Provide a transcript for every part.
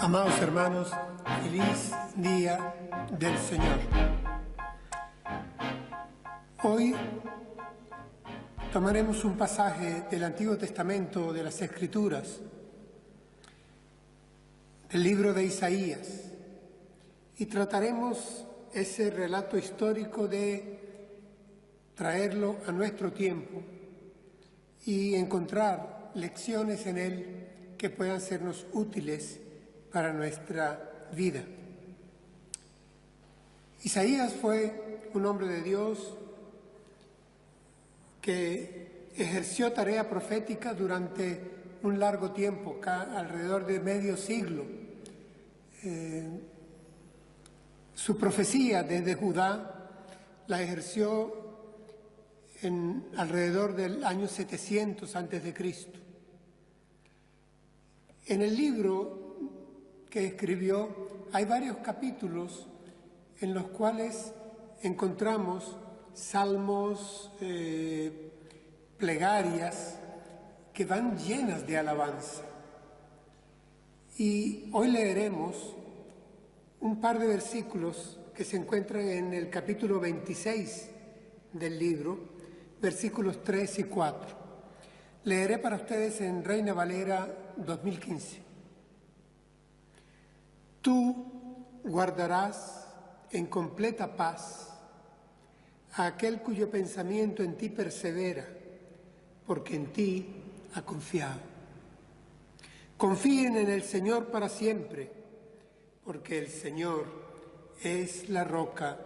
Amados hermanos, feliz día del Señor. Hoy tomaremos un pasaje del Antiguo Testamento de las Escrituras, del libro de Isaías, y trataremos ese relato histórico de traerlo a nuestro tiempo y encontrar lecciones en él que puedan sernos útiles para nuestra vida. Isaías fue un hombre de Dios que ejerció tarea profética durante un largo tiempo, alrededor de medio siglo. Su profecía desde Judá la ejerció alrededor del año 700 a.C. En el libro que escribió hay varios capítulos en los cuales encontramos salmos, plegarias que van llenas de alabanza. Y hoy leeremos un par de versículos que se encuentran en el capítulo 26 del libro, versículos 3 y 4. Leeré para ustedes en Reina Valera 2015. Tú guardarás en completa paz a aquel cuyo pensamiento en ti persevera, porque en ti ha confiado. Confíen en el Señor para siempre, porque el Señor es la roca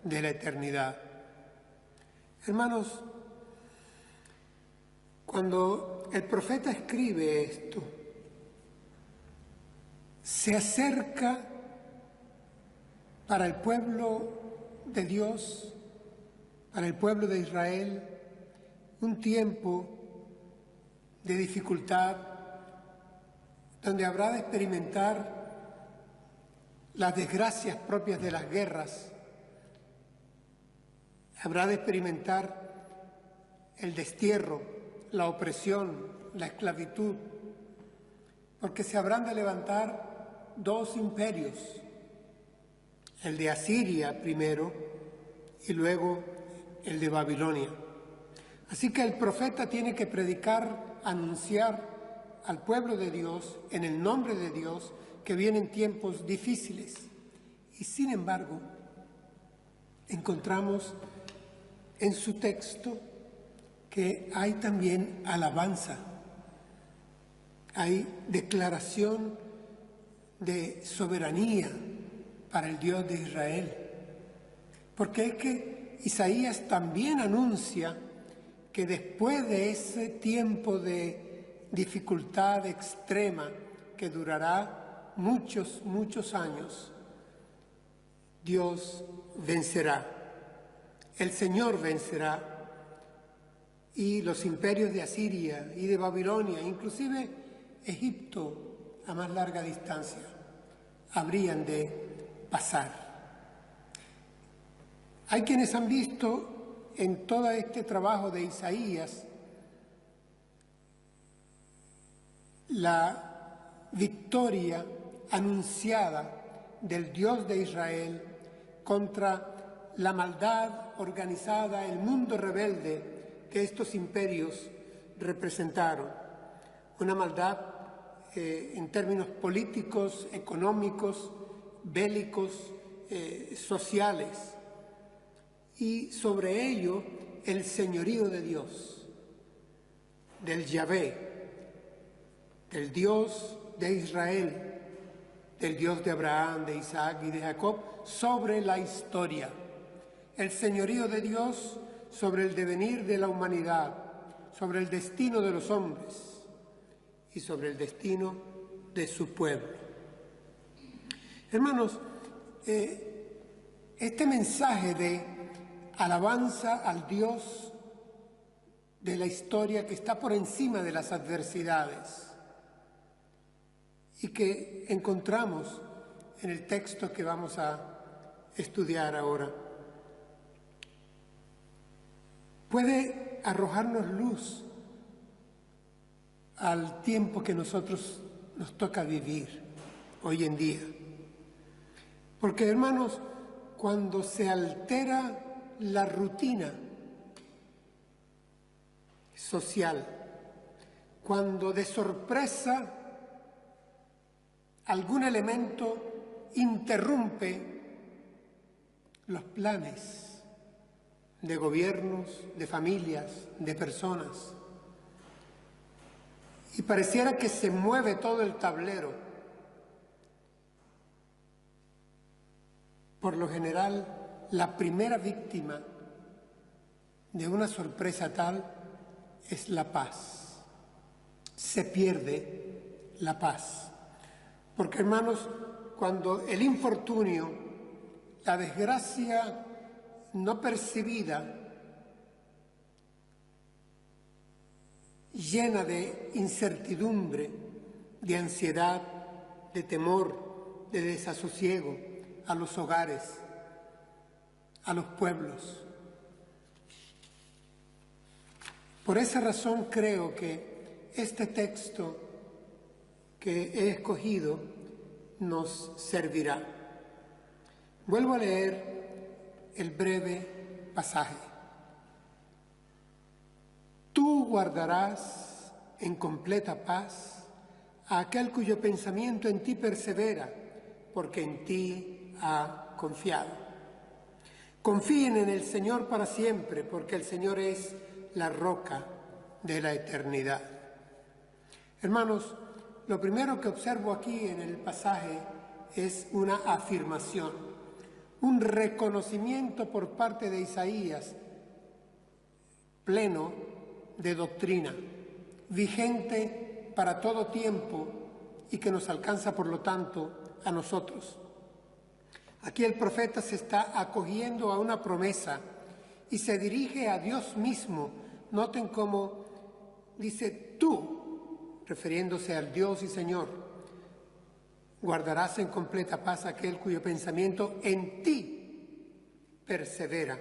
de la eternidad. Hermanos, cuando el profeta escribe esto, se acerca para el pueblo de Dios, para el pueblo de Israel, un tiempo de dificultad, donde habrá de experimentar las desgracias propias de las guerras, habrá de experimentar el destierro, la opresión, la esclavitud, porque se habrán de levantar dos imperios, el de Asiria primero y luego el de Babilonia. Así que el profeta tiene que predicar, anunciar al pueblo de Dios, en el nombre de Dios, que vienen tiempos difíciles. Y sin embargo, encontramos en su texto que hay también alabanza, hay declaración de soberanía para el Dios de Israel. Porque es que Isaías también anuncia que después de ese tiempo de dificultad extrema que durará muchos, muchos años, Dios vencerá, el Señor vencerá, y los imperios de Asiria y de Babilonia, inclusive Egipto a más larga distancia, habrían de pasar. Hay quienes han visto en todo este trabajo de Isaías la victoria anunciada del Dios de Israel contra la maldad organizada, el mundo rebelde que estos imperios representaron. Una maldad en términos políticos, económicos, bélicos, sociales. Y sobre ello el señorío de Dios, del Yahvé, del Dios de Israel, del Dios de Abraham, de Isaac y de Jacob, sobre la historia. El señorío de Dios sobre el devenir de la humanidad, sobre el destino de los hombres y sobre el destino de su pueblo. Hermanos, este mensaje de alabanza al Dios de la historia que está por encima de las adversidades y que encontramos en el texto que vamos a estudiar ahora, puede arrojarnos luz al tiempo que nosotros nos toca vivir hoy en día. Porque, hermanos, cuando se altera la rutina social, cuando de sorpresa algún elemento interrumpe los planes de gobiernos, de familias, de personas, y pareciera que se mueve todo el tablero, por lo general, la primera víctima de una sorpresa tal es la paz. Se pierde la paz. Porque, hermanos, cuando el infortunio, la desgracia no percibida, llena de incertidumbre, de ansiedad, de temor, de desasosiego a los hogares, a los pueblos. Por esa razón creo que este texto que he escogido nos servirá. Vuelvo a leer el breve pasaje. Tú guardarás en completa paz a aquel cuyo pensamiento en ti persevera, porque en ti ha confiado. Confíen en el Señor para siempre, porque el Señor es la roca de la eternidad. Hermanos, lo primero que observo aquí en el pasaje es una afirmación, un reconocimiento por parte de Isaías pleno de doctrina, vigente para todo tiempo y que nos alcanza, por lo tanto, a nosotros. Aquí el profeta se está acogiendo a una promesa y se dirige a Dios mismo. Noten cómo dice tú, refiriéndose al Dios y Señor, guardarás en completa paz aquel cuyo pensamiento en ti persevera,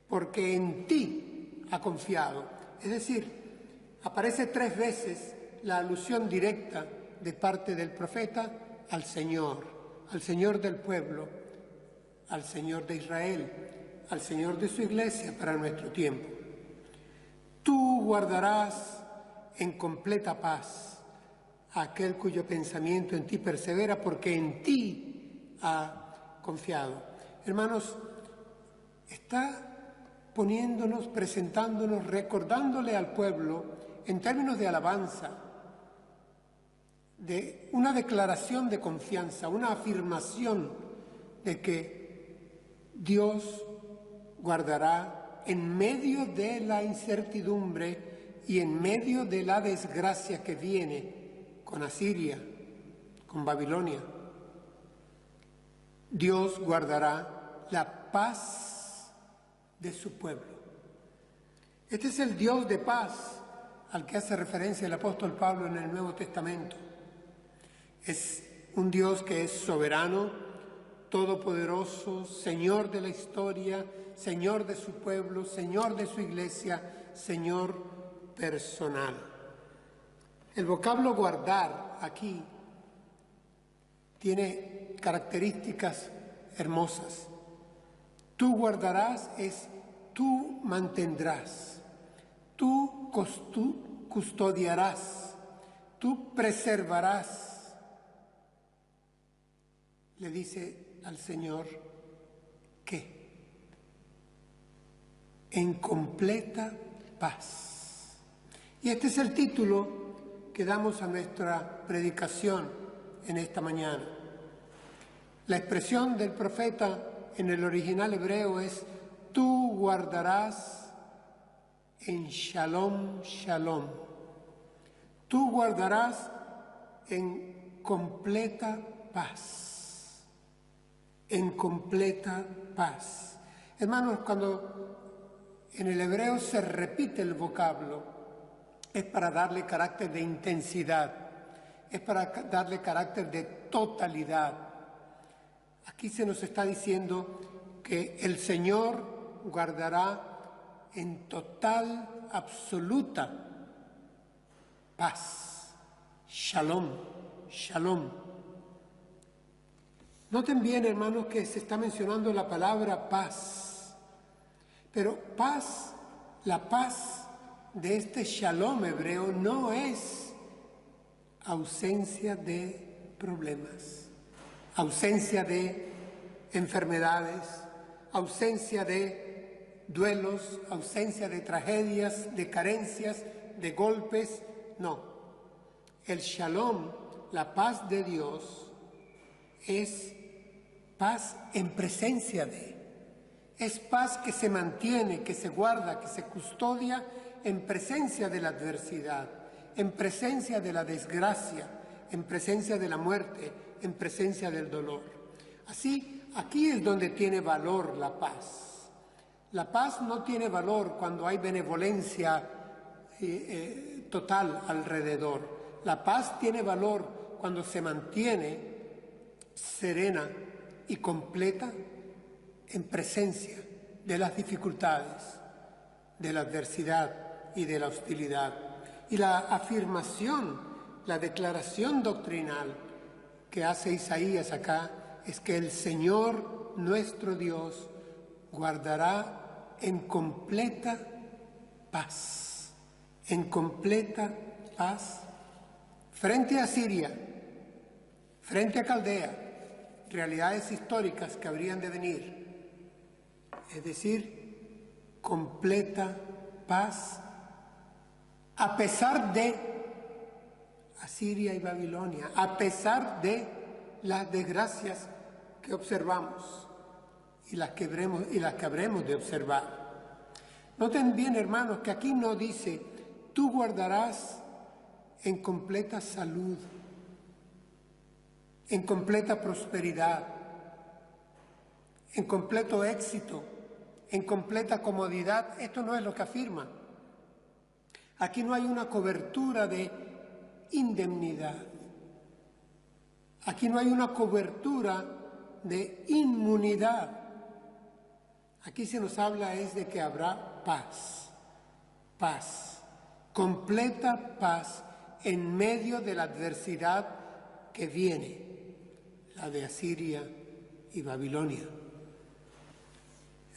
porque en ti ha confiado. Es decir, aparece 3 veces la alusión directa de parte del profeta al Señor del pueblo, al Señor de Israel, al Señor de su iglesia para nuestro tiempo. Tú guardarás en completa paz a aquel cuyo pensamiento en ti persevera, porque en ti ha confiado. Hermanos, está poniéndonos, presentándonos, recordándole al pueblo, en términos de alabanza, de una declaración de confianza, una afirmación de que Dios guardará en medio de la incertidumbre y en medio de la desgracia que viene con Asiria, con Babilonia. Dios guardará la paz de su pueblo. Este es el Dios de paz al que hace referencia el apóstol Pablo en el Nuevo Testamento. Es un Dios que es soberano, todopoderoso, Señor de la historia, Señor de su pueblo, Señor de su iglesia, Señor personal. El vocablo guardar aquí tiene características hermosas. Tú guardarás es tú mantendrás, tú custodiarás, tú preservarás. Le dice al Señor que en completa paz. Y este es el título que damos a nuestra predicación en esta mañana. La expresión del profeta en el original hebreo es tú guardarás en shalom, shalom. Tú guardarás en completa paz. En completa paz. Hermanos, cuando en el hebreo se repite el vocablo, es para darle carácter de intensidad, es para darle carácter de totalidad. Aquí se nos está diciendo que el Señor guardará en total, absoluta paz. Shalom, shalom. Noten bien, hermanos, que se está mencionando la palabra paz. Pero paz, la paz de este shalom hebreo no es ausencia de problemas, ausencia de enfermedades, ausencia de duelos, ausencia de tragedias, de carencias, de golpes. No. El shalom, la paz de Dios, es paz en presencia de. Es paz que se mantiene, que se guarda, que se custodia en presencia de la adversidad, en presencia de la desgracia, en presencia de la muerte, en presencia del dolor. Así, aquí es donde tiene valor la paz. La paz no tiene valor cuando hay benevolencia total alrededor. La paz tiene valor cuando se mantiene serena y completa en presencia de las dificultades, de la adversidad y de la hostilidad. Y la afirmación, la declaración doctrinal que hace Isaías acá es que el Señor nuestro Dios guardará en completa paz, frente a Siria, frente a Caldea, realidades históricas que habrían de venir. Es decir, completa paz a pesar de Asiria y Babilonia, a pesar de las desgracias que observamos y las que habremos de observar. Noten bien, hermanos, que aquí no dice, tú guardarás en completa salud, en completa prosperidad, en completo éxito, en completa comodidad. Esto no es lo que afirma. Aquí no hay una cobertura de indemnidad. Aquí no hay una cobertura de inmunidad. Aquí se nos habla es de que habrá paz, completa paz en medio de la adversidad que viene, la de Asiria y Babilonia.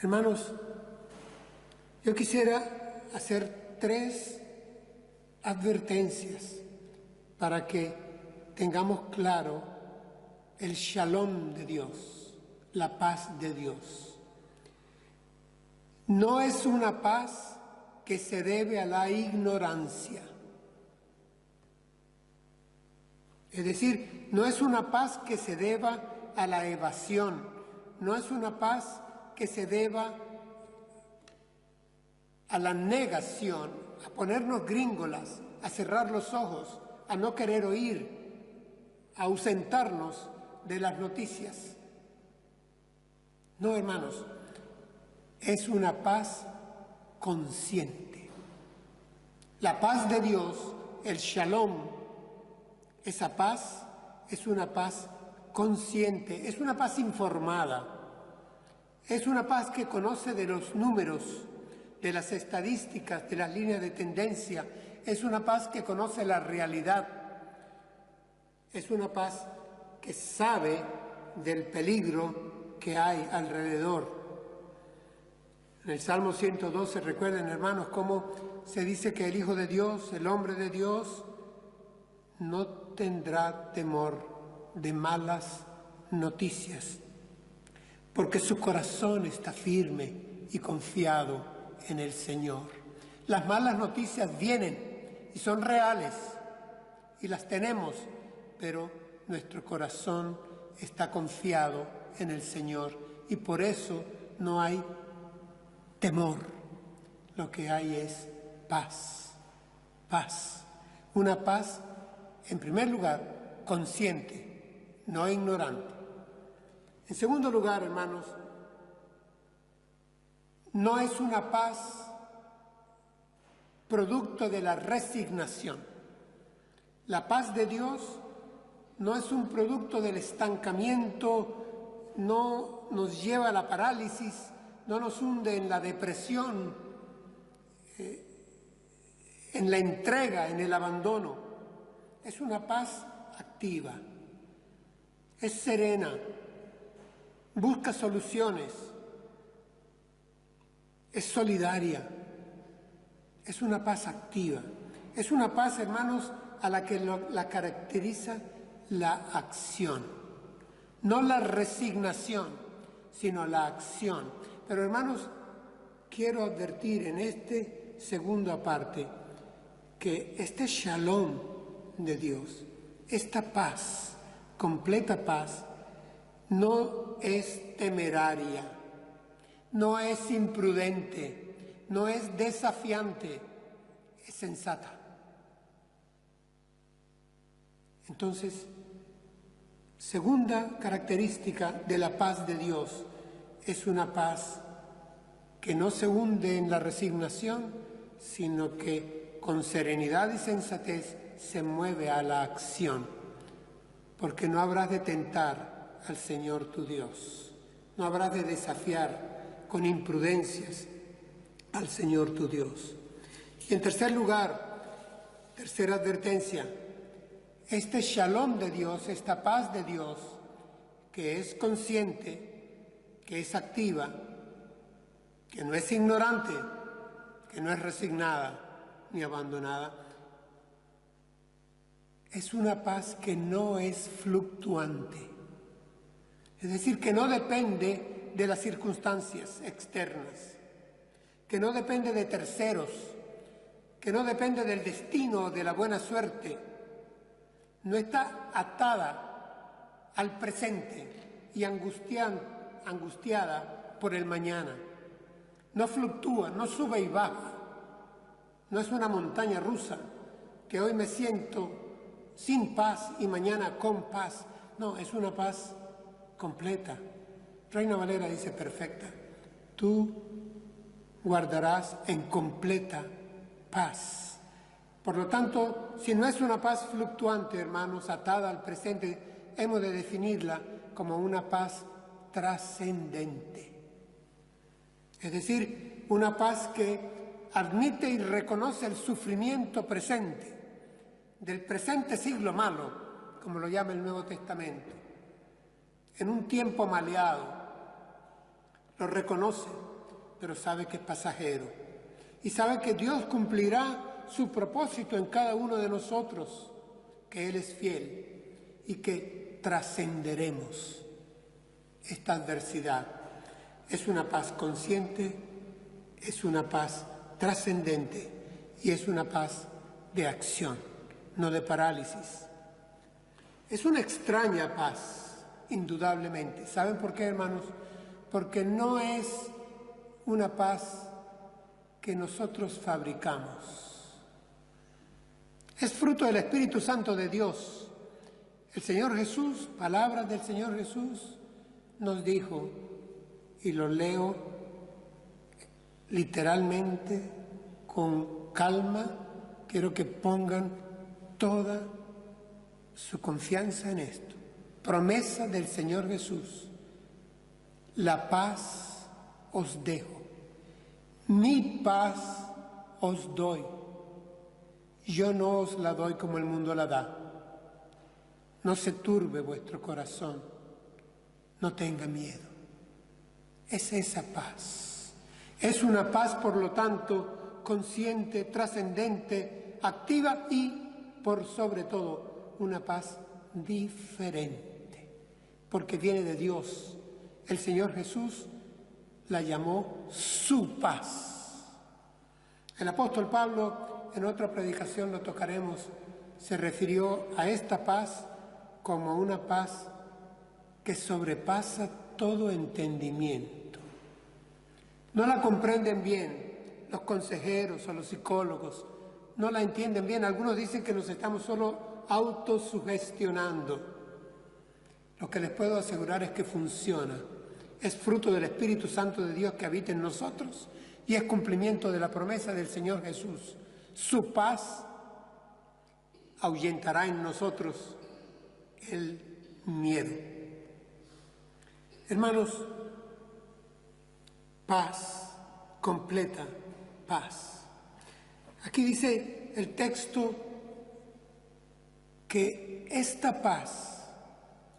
Hermanos, yo quisiera hacer 3 advertencias para que tengamos claro el shalom de Dios, la paz de Dios. No es una paz que se debe a la ignorancia. Es decir, no es una paz que se deba a la evasión, no es una paz que se deba a la negación, a ponernos gringolas, a cerrar los ojos, a no querer oír, a ausentarnos de las noticias. No, hermanos, es una paz consciente. La paz de Dios, el shalom, esa paz es una paz consciente, es una paz informada, es una paz que conoce de los números, de las estadísticas, de las líneas de tendencia, es una paz que conoce la realidad, es una paz que sabe del peligro que hay alrededor. En el Salmo 112, recuerden, hermanos, cómo se dice que el Hijo de Dios, el hombre de Dios, no tendrá temor de malas noticias, porque su corazón está firme y confiado en el Señor. Las malas noticias vienen y son reales y las tenemos, pero nuestro corazón está confiado en el Señor y por eso no hay temor. Lo que hay es paz, una paz, en primer lugar, consciente, no ignorante. En segundo lugar, hermanos, no es una paz producto de la resignación. La paz de Dios no es un producto del estancamiento, no nos lleva a la parálisis, no nos hunde en la depresión, en la entrega, en el abandono. Es una paz activa, es serena, busca soluciones, es solidaria, es una paz activa, es una paz, hermanos, a la que la caracteriza la acción, no la resignación, sino la acción. Pero, hermanos, quiero advertir en este segundo aparte que este shalom de Dios, esta paz, completa paz, no es temeraria, no es imprudente, no es desafiante, es sensata. Entonces, segunda característica de la paz de Dios, es una paz que no se hunde en la resignación, sino que con serenidad y sensatez se mueve a la acción, porque no habrás de tentar al Señor tu Dios, no habrás de desafiar con imprudencias al Señor tu Dios. Y en tercer lugar, tercera advertencia, este shalom de Dios, esta paz de Dios, que es consciente, que es activa, que no es ignorante, que no es resignada ni abandonada, es una paz que no es fluctuante. Es decir, que no depende de las circunstancias externas, que no depende de terceros, que no depende del destino o de la buena suerte. No está atada al presente y angustiada por el mañana. No fluctúa, no sube y baja. No es una montaña rusa que hoy me siento sin paz y mañana con paz. No, es una paz completa. Reina Valera dice perfecta. Tú guardarás en completa paz. Por lo tanto, si no es una paz fluctuante, hermanos, atada al presente, hemos de definirla como una paz trascendente. Es decir, una paz que admite y reconoce el sufrimiento presente, del presente siglo malo, como lo llama el Nuevo Testamento, en un tiempo maleado. Lo reconoce, pero sabe que es pasajero. Y sabe que Dios cumplirá su propósito en cada uno de nosotros, que Él es fiel y que trascenderemos esta adversidad. Es una paz consciente, es una paz trascendente y es una paz de acción, no de parálisis. Es una extraña paz, indudablemente. ¿Saben por qué, hermanos? Porque no es una paz que nosotros fabricamos. Es fruto del Espíritu Santo de Dios. El Señor Jesús, palabras del Señor Jesús, nos dijo, y lo leo literalmente, con calma, quiero que pongan toda su confianza en esto. Promesa del Señor Jesús, la paz os dejo, mi paz os doy. Yo no os la doy como el mundo la da. No se turbe vuestro corazón, no tenga miedo. Es esa paz. Es una paz, por lo tanto, consciente, trascendente, activa y, por sobre todo, una paz diferente, porque viene de Dios. El Señor Jesús la llamó su paz. El apóstol Pablo, en otra predicación lo tocaremos, se refirió a esta paz como una paz que sobrepasa todo entendimiento. No la comprenden bien los consejeros o los psicólogos, no la entienden bien. Algunos dicen que nos estamos solo autosugestionando. Lo que les puedo asegurar es que funciona. Es fruto del Espíritu Santo de Dios que habita en nosotros y es cumplimiento de la promesa del Señor Jesús. Su paz ahuyentará en nosotros el miedo. Hermanos, paz, completa paz. Aquí dice el texto que esta paz,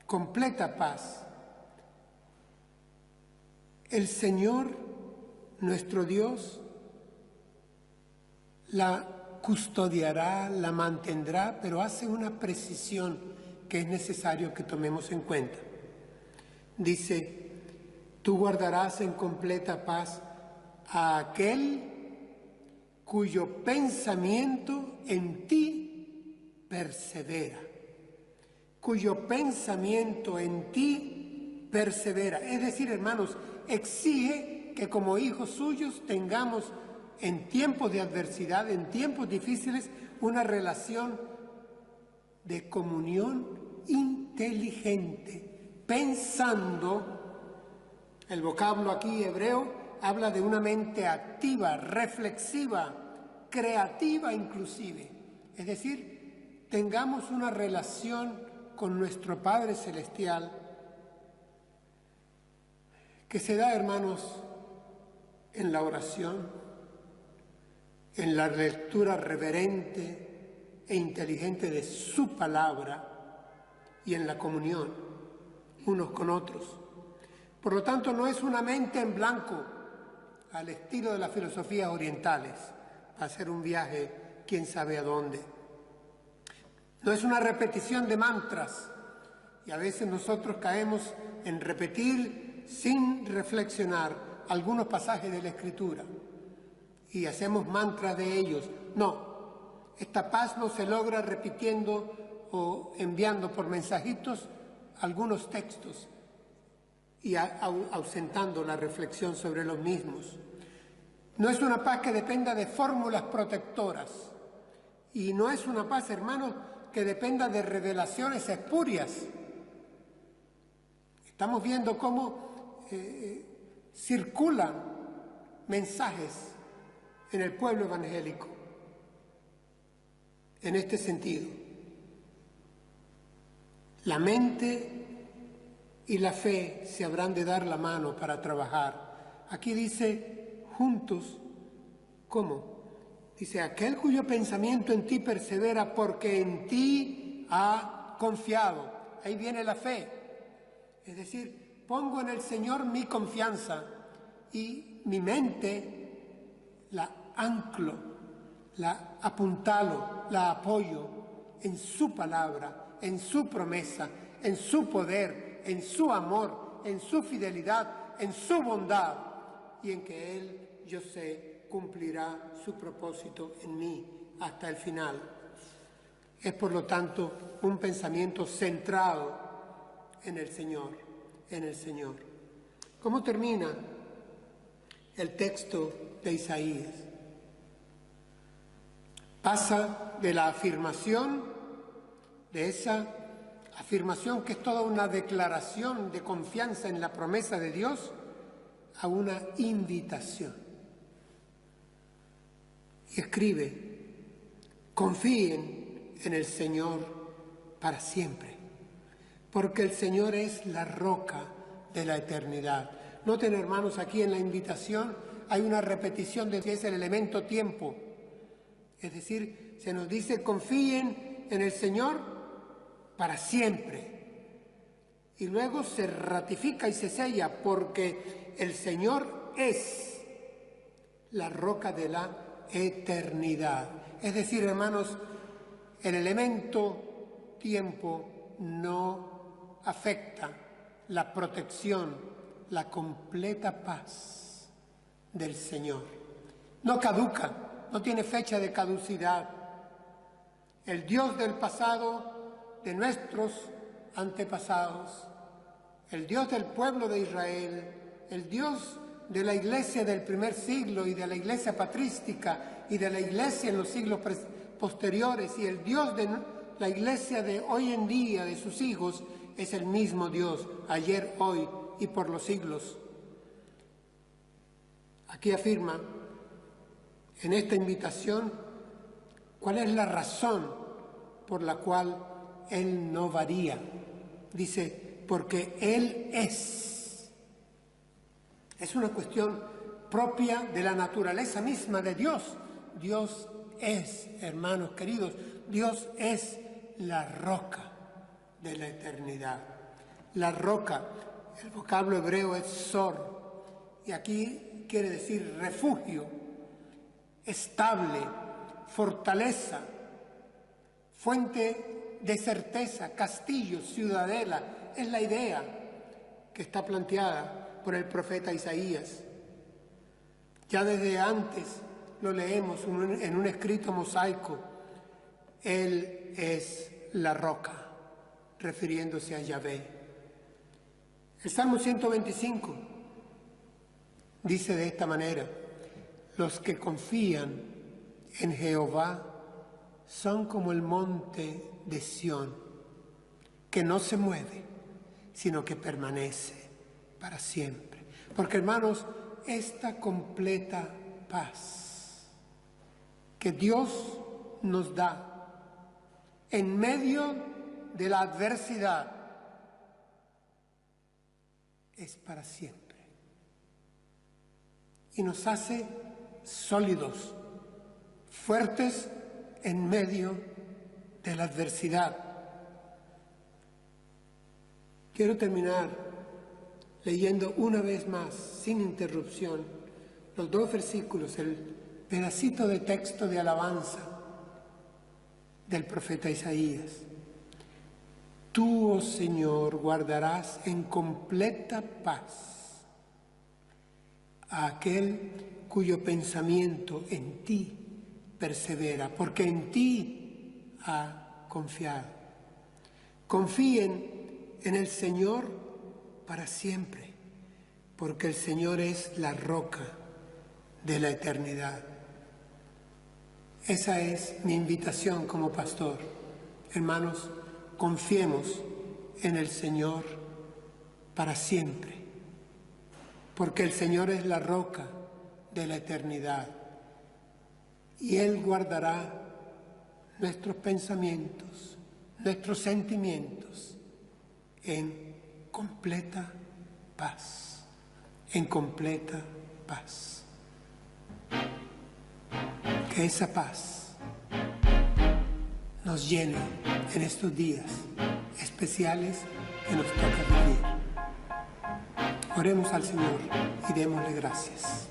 completa paz, el Señor, nuestro Dios, la custodiará, la mantendrá, pero hace una precisión que es necesario que tomemos en cuenta. Dice, tú guardarás en completa paz a aquel cuyo pensamiento en ti persevera. Cuyo pensamiento en ti persevera. Es decir, hermanos, exige que como hijos suyos tengamos en tiempos de adversidad, en tiempos difíciles, una relación de comunión inteligente, pensando. El vocablo aquí hebreo habla de una mente activa, reflexiva, creativa inclusive. Es decir, tengamos una relación con nuestro Padre Celestial que se da, hermanos, en la oración, en la lectura reverente e inteligente de su palabra y en la comunión unos con otros. Por lo tanto, no es una mente en blanco al estilo de las filosofías orientales, para hacer un viaje quién sabe a dónde. No es una repetición de mantras, y a veces nosotros caemos en repetir sin reflexionar algunos pasajes de la Escritura y hacemos mantras de ellos. No, esta paz no se logra repitiendo o enviando por mensajitos algunos textos y ausentando la reflexión sobre los mismos. No es una paz que dependa de fórmulas protectoras y no es una paz, hermanos, que dependa de revelaciones espurias. Estamos viendo cómo circulan mensajes en el pueblo evangélico en este sentido. La mente y la fe se habrán de dar la mano para trabajar. Aquí dice juntos, ¿cómo? Dice, aquel cuyo pensamiento en ti persevera porque en ti ha confiado. Ahí viene la fe. Es decir, pongo en el Señor mi confianza y mi mente la anclo, la apuntalo, la apoyo en su palabra, en su promesa, en su poder, en su amor, en su fidelidad, en su bondad y en que Él, yo sé, cumplirá su propósito en mí hasta el final. Es por lo tanto un pensamiento centrado en el Señor, en el Señor. ¿Cómo termina el texto de Isaías? Pasa de la afirmación, de esa afirmación que es toda una declaración de confianza en la promesa de Dios, a una invitación. Y escribe, confíen en el Señor para siempre, porque el Señor es la roca de la eternidad. Noten, hermanos, aquí en la invitación hay una repetición de que es el elemento tiempo. Es decir, se nos dice, confíen en el Señor para siempre. Y luego se ratifica y se sella, porque el Señor es la roca de la eternidad. Es decir, hermanos, el elemento tiempo no afecta la protección, la completa paz del Señor. No caduca, no tiene fecha de caducidad. El Dios del pasado, de nuestros antepasados, el Dios del pueblo de Israel, el Dios de la iglesia del primer siglo y de la iglesia patrística y de la iglesia en los siglos posteriores y el Dios de la iglesia de hoy en día, de sus hijos, es el mismo Dios, ayer, hoy y por los siglos. Aquí afirma, en esta invitación, cuál es la razón por la cual Él no varía. Dice, porque Él es. Es una cuestión propia de la naturaleza misma de Dios. Dios es, hermanos queridos, Dios es la roca de la eternidad. La roca, el vocablo hebreo es sor, y aquí quiere decir refugio, estable, fortaleza, fuente de certeza, castillo, ciudadela, es la idea que está planteada por el profeta Isaías. Ya desde antes lo leemos en un escrito mosaico, Él es la roca, refiriéndose a Yahvé. El Salmo 125 dice de esta manera: los que confían en Jehová son como el monte de Sión, que no se mueve, sino que permanece para siempre. Porque, hermanos, esta completa paz que Dios nos da en medio de la adversidad es para siempre y nos hace sólidos, fuertes en medio de la adversidad. Quiero terminar leyendo una vez más, sin interrupción, los 2 versículos, el pedacito de texto de alabanza del profeta Isaías. Tú, oh Señor, guardarás en completa paz a aquel cuyo pensamiento en ti persevera, porque en ti ha confiado. Confíen en el Señor para siempre, porque el Señor es la roca de la eternidad. Esa es mi invitación como pastor. Hermanos, confiemos en el Señor para siempre, porque el Señor es la roca de la eternidad y Él guardará nuestros pensamientos, nuestros sentimientos en completa paz, en completa paz. Que esa paz nos llene en estos días especiales que nos toca vivir. Oremos al Señor y démosle gracias.